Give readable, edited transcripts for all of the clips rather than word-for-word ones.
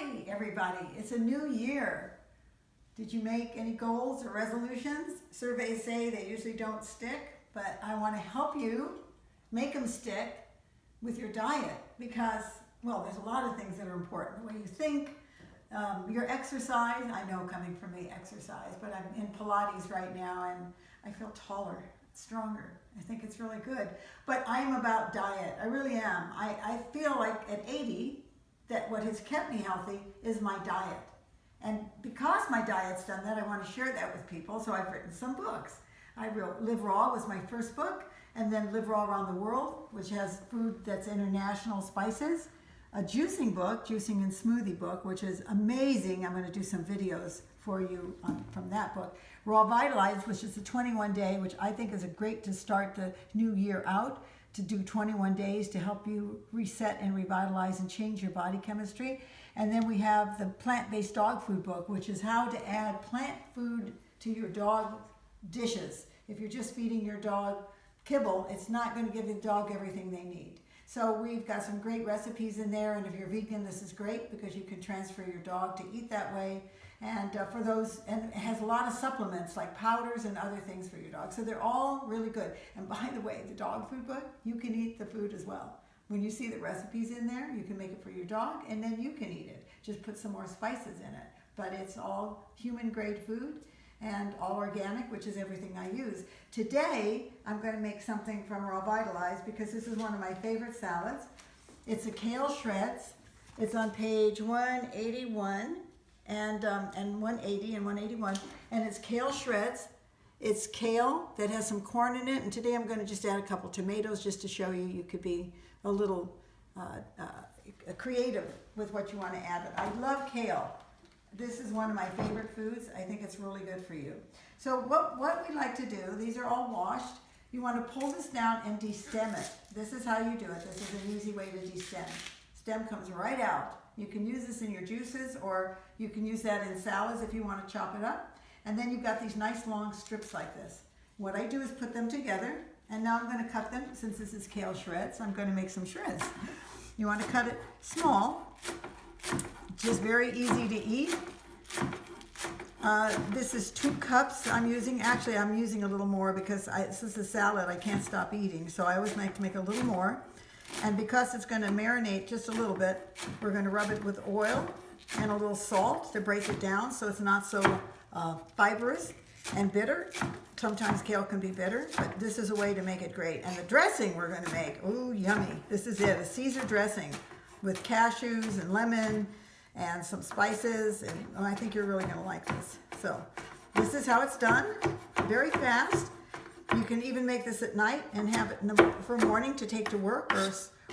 Hi, everybody. It's a new year. Did you make any goals or resolutions? Surveys say they usually don't stick, but I want to help you make them stick with your diet because, well, there's a lot of things that are important. The way you think, your exercise. I know coming from me, exercise, but I'm in Pilates right now and I feel taller, stronger. I think it's really good. But I am about diet. I really am. I feel like at 80, that what has kept me healthy is my diet. And because my diet's done that, I want to share that with people, so I've written some books. I wrote Live Raw was my first book, and then Live Raw Around the World, which has food that's international spices. A juicing book, Juicing and Smoothie book, which is amazing. I'm going to do some videos for you from that book. Raw-Vitalize, which is a 21-day, which I think is a great to start the new year out, to do 21 days to help you reset and revitalize and change your body chemistry. And then we have the plant-based dog food book, which is how to add plant food to your dog dishes. If you're just feeding your dog kibble, it's not going to give the dog everything they need. So we've got some great recipes in there, and if you're vegan, this is great because you can transfer your dog to eat that way. And for those, and it has a lot of supplements like powders and other things for your dog. So they're all really good. And by the way, the dog food book, you can eat the food as well. When you see the recipes in there, you can make it for your dog and then you can eat it. Just put some more spices in it. But it's all human grade food and all organic, which is everything I use. Today, I'm going to make something from Raw-Vitalize because this is one of my favorite salads. It's a kale shreds. It's on page 181. And 180 and 181, and it's kale shreds. It's kale that has some corn in it, and today I'm going to just add a couple tomatoes just to show you could be a little creative with what you want to add. But I love kale. This is one of my favorite foods. I think it's really good for you. So what we like to do, these are all washed. You want to pull this down and destem it. This is how you do it. This is an easy way to destem. Stem comes right out. You can use this in your juices, or you can use that in salads if you want to chop it up. And then you've got these nice long strips like this. What I do is put them together, and now I'm going to cut them. Since this is kale shreds, I'm going to make some shreds. You want to cut it small, just very easy to eat. This is 2 cups I'm using. Actually, I'm using a little more because this is a salad I can't stop eating, so I always like to make a little more. And because it's going to marinate just a little bit, we're going to rub it with oil and a little salt to break it down so it's not so fibrous and bitter. Sometimes kale can be bitter, but this is a way to make it great. And the dressing we're going to make, ooh, yummy. This is it, a Caesar dressing with cashews and lemon and some spices. And I think you're really going to like this. So this is how it's done, very fast. You can even make this at night and have it for morning to take to work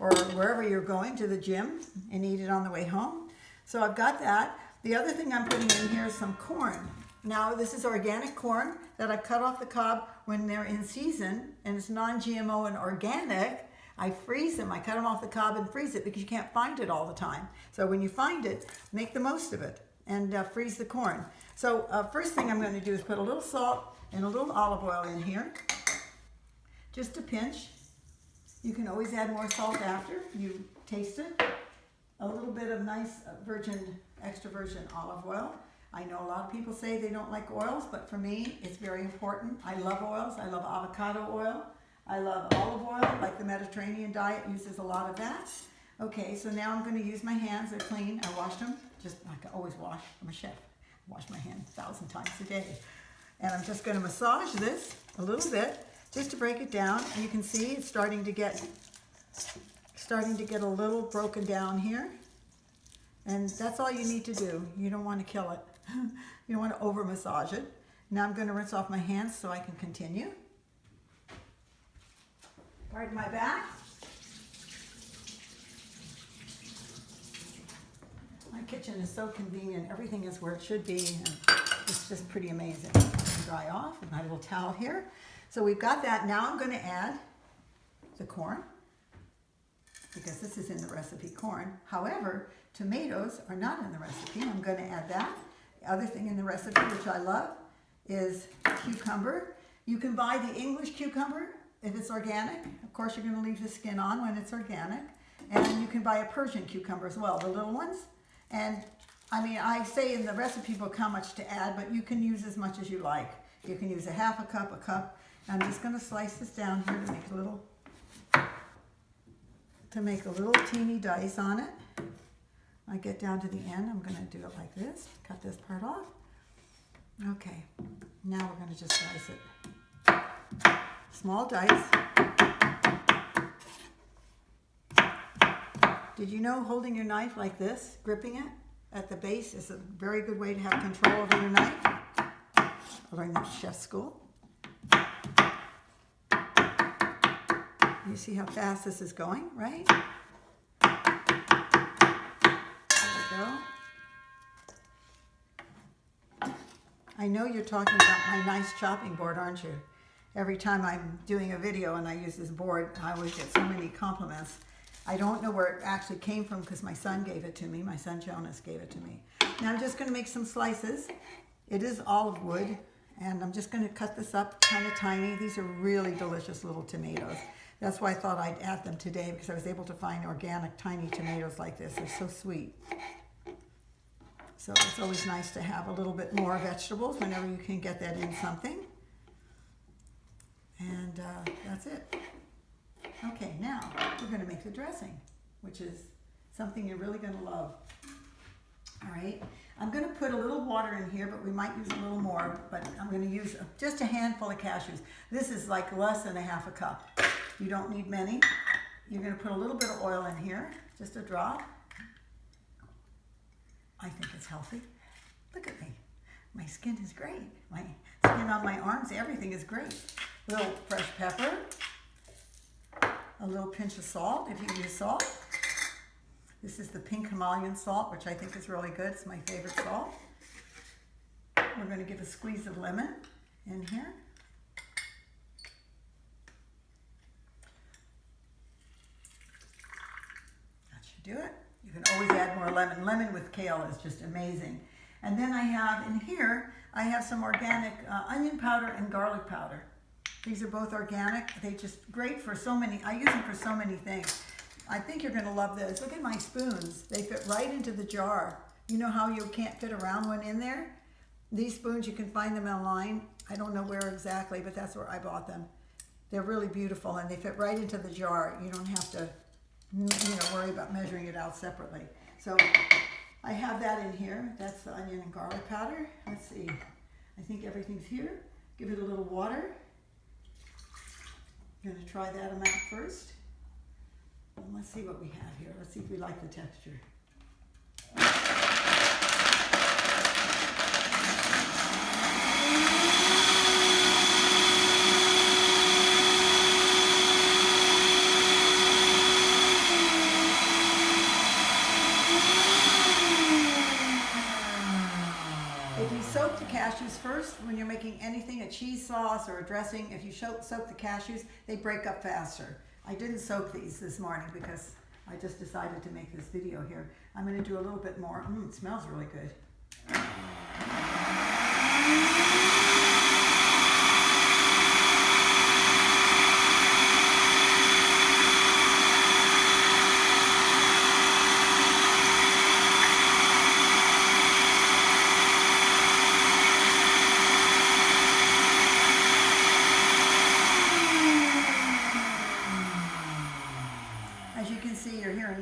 or wherever you're going, to the gym, and eat it on the way home. So I've got that. The other thing I'm putting in here is some corn. Now this is organic corn that I cut off the cob when they're in season, and it's non-GMO and organic. I freeze them. I cut them off the cob and freeze it because you can't find it all the time. So when you find it, make the most of it and freeze the corn. So first thing I'm going to do is put a little salt and a little olive oil in here, just a pinch. You can always add more salt after you taste it. A little bit of nice extra virgin olive oil. I know a lot of people say they don't like oils, but for me, it's very important. I love oils. I love avocado oil. I love olive oil, like the Mediterranean diet uses a lot of that. Okay, so now I'm going to use my hands. They're clean. I washed them, just like I always wash. I'm a chef. I wash my hands 1,000 times a day. And I'm just going to massage this a little bit just to break it down. And you can see it's starting to get a little broken down here. And that's all you need to do. You don't want to kill it. You don't want to over massage it. Now I'm going to rinse off my hands so I can continue. Pardon my back. My kitchen is so convenient. Everything is where it should be. And it's just pretty amazing. Dry off with my little towel here. So we've got that. Now I'm going to add the corn because this is in the recipe, corn. However, tomatoes are not in the recipe. I'm going to add that. The other thing in the recipe, which I love, is cucumber. You can buy the English cucumber if it's organic. Of course, you're going to leave the skin on when it's organic. And you can buy a Persian cucumber as well, the little ones. And I mean, I say in the recipe book how much to add, but you can use as much as you like. You can use a half a cup, a cup. I'm just going to slice this down here to make a little teeny dice on it. I get down to the end, I'm going to do it like this. Cut this part off. Okay, now we're going to just slice it. Small dice. Did you know holding your knife like this, gripping it at the base, is a very good way to have control over your knife? I learned that at chef school. You see how fast this is going, right? There we go. I know you're talking about my nice chopping board, aren't you? Every time I'm doing a video and I use this board, I always get so many compliments. I don't know where it actually came from because my son gave it to me. My son Jonas gave it to me. Now I'm just going to make some slices. It is olive wood, and I'm just going to cut this up kind of tiny. These are really delicious little tomatoes. That's why I thought I'd add them today, because I was able to find organic tiny tomatoes like this. They're so sweet. So it's always nice to have a little bit more vegetables whenever you can get that in something. And that's it. Okay, now we're going to make the dressing, which is something you're really going to love. All right, I'm going to put a little water in here, but we might use a little more, but I'm going to use just a handful of cashews. This is like less than a half a cup. You don't need many. You're going to put a little bit of oil in here, just a drop. I think it's healthy. Look at me. My skin is great. My skin on my arms, everything is great. A little fresh pepper. A little pinch of salt, if you use salt. This is the pink Himalayan salt, which I think is really good. It's my favorite salt. We're going to give a squeeze of lemon in here. That should do it. You can always add more lemon. Lemon with kale is just amazing. And then I have in here, I have some organic onion powder and garlic powder. These are both organic. They're just great for so many, I use them for so many things. I think you're going to love this. Look at my spoons. They fit right into the jar. You know how you can't fit a round one in there? These spoons, you can find them online. I don't know where exactly, but that's where I bought them. They're really beautiful, and they fit right into the jar. You don't have to worry about measuring it out separately. So I have that in here. That's the onion and garlic powder. Let's see. I think everything's here. Give it a little water. I'm going to try that amount first. And let's see what we have here. Let's see if we like the texture. If you soak the cashews first, when you're making anything, a cheese sauce or a dressing, if you soak the cashews, they break up faster. I didn't soak these this morning because I just decided to make this video here. I'm going to do a little bit more. It smells really good.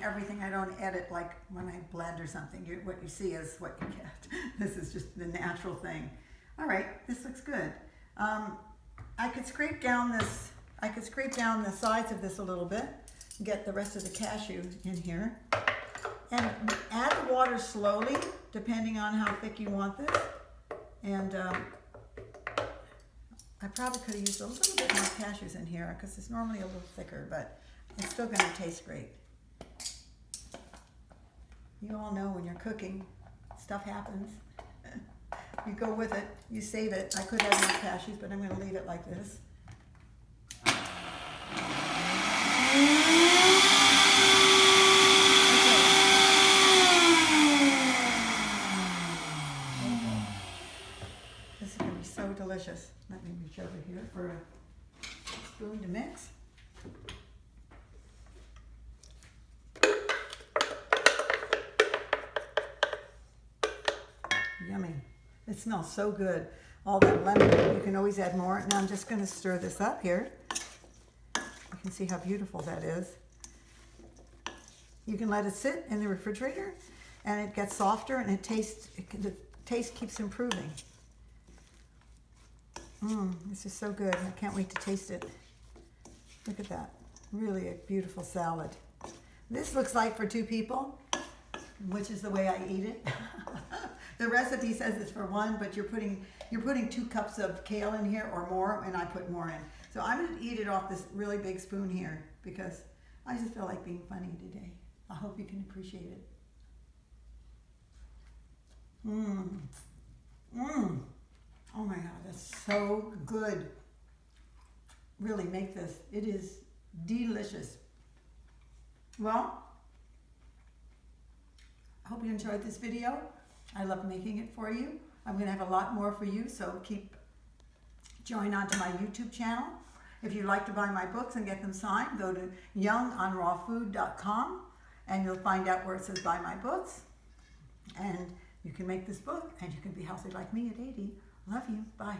Everything. I don't edit like when I blend or something. What you see is what you get. This is just the natural thing. All right, this looks good. I could scrape down the sides of this a little bit, get the rest of the cashew in here, and add the water slowly, depending on how thick you want this. And I probably could have used a little bit more cashews in here because it's normally a little thicker, but it's still going to taste great. You all know when you're cooking, stuff happens. You go with it, you save it. I could add more cashews, but I'm going to leave it like this. Okay. This is going to be so delicious. Let me reach over here for a spoon to mix. Yummy. It smells so good. All that lemon, you can always add more. Now I'm just going to stir this up here. You can see how beautiful that is. You can let it sit in the refrigerator and it gets softer and the taste keeps improving. This is so good. I can't wait to taste it. Look at that. Really a beautiful salad. This looks like for 2 people, which is the way I eat it. The recipe says it's for 1, but you're putting 2 cups of kale in here or more, and I put more in. So I'm going to eat it off this really big spoon here because I just feel like being funny today. I hope you can appreciate it. Oh my God, that's so good. Really make this. It is delicious. Well, I hope you enjoyed this video. I love making it for you. I'm going to have a lot more for you, so join onto my YouTube channel. If you'd like to buy my books and get them signed, go to youngonrawfood.com and you'll find out where it says buy my books. And you can make this book and you can be healthy like me at 80. Love you. Bye.